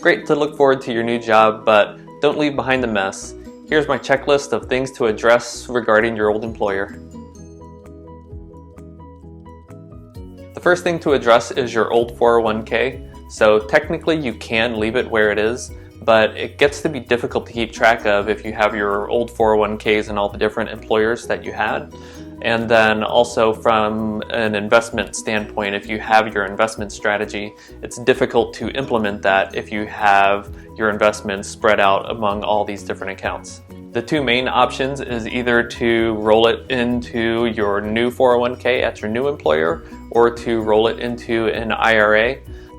great to look forward to your new job, but don't leave behind the mess. Here's my checklist of things to address regarding your old employer. The first thing to address is your old 401k. So technically you can leave it where it is, but it gets to be difficult to keep track of if you have your old 401ks and all the different employers that you had. And then also from an investment standpoint, if you have your investment strategy, it's difficult to implement that if you have your investments spread out among all these different accounts. The two main options is either to roll it into your new 401k at your new employer or to roll it into an IRA.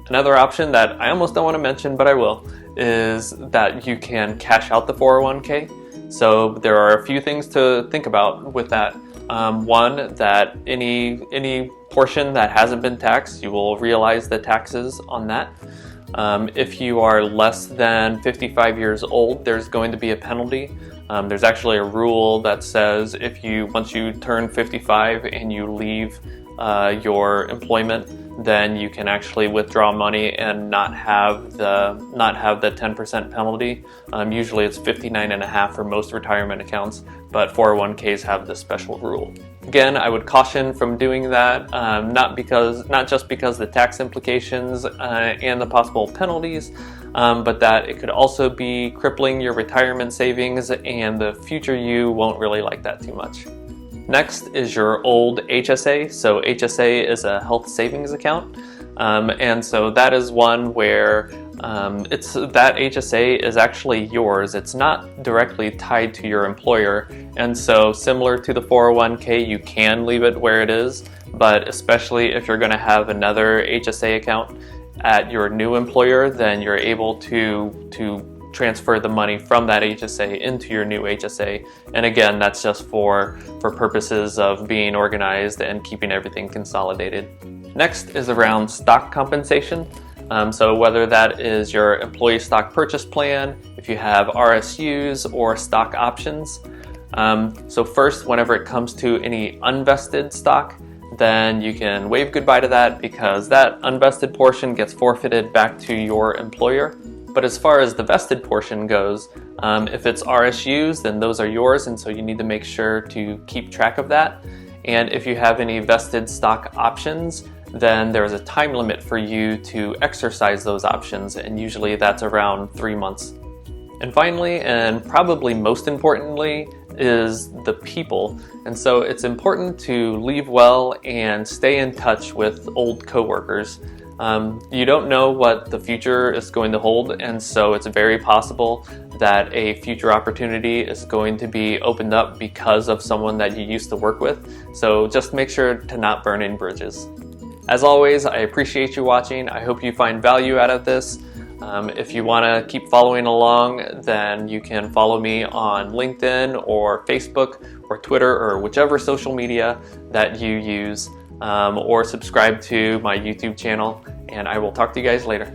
Another option that I almost don't want to mention, but I will, is that you can cash out the 401k. So there are a few things to think about with that. One, that any portion that hasn't been taxed, you will realize the taxes on that. If you are less than 55 years old, there's going to be a penalty. There's actually a rule that says once you turn 55 and you leave your employment, then you can actually withdraw money and not have the 10% penalty. Usually it's 59.5 for most retirement accounts, but 401ks have this special rule. Again, I would caution from doing that, not just because the tax implications and the possible penalties, but that it could also be crippling your retirement savings, and the future you won't really like that too much. Next is your old HSA. So HSA is a health savings account, and so that is one where that HSA is actually yours. It's not directly tied to your employer, and so similar to the 401k, you can leave it where it is, but especially if you're going to have another HSA account at your new employer, then you're able to transfer the money from that HSA into your new HSA. And again, that's just for purposes of being organized and keeping everything consolidated. Next is around stock compensation. So whether that is your employee stock purchase plan, if you have RSUs or stock options. So first, whenever it comes to any unvested stock, then you can wave goodbye to that because that unvested portion gets forfeited back to your employer. But as far as the vested portion goes, if it's RSUs, then those are yours, and so you need to make sure to keep track of that. And if you have any vested stock options, then there's a time limit for you to exercise those options, and usually that's around 3 months. And finally, and probably most importantly, is the people. And so it's important to leave well and stay in touch with old coworkers. You don't know what the future is going to hold, and so it's very possible that a future opportunity is going to be opened up because of someone that you used to work with. So just make sure to not burn any bridges. As always, I appreciate you watching. I hope you find value out of this. If you want to keep following along, then you can follow me on LinkedIn or Facebook or Twitter or whichever social media that you use, or subscribe to my YouTube channel, and I will talk to you guys later.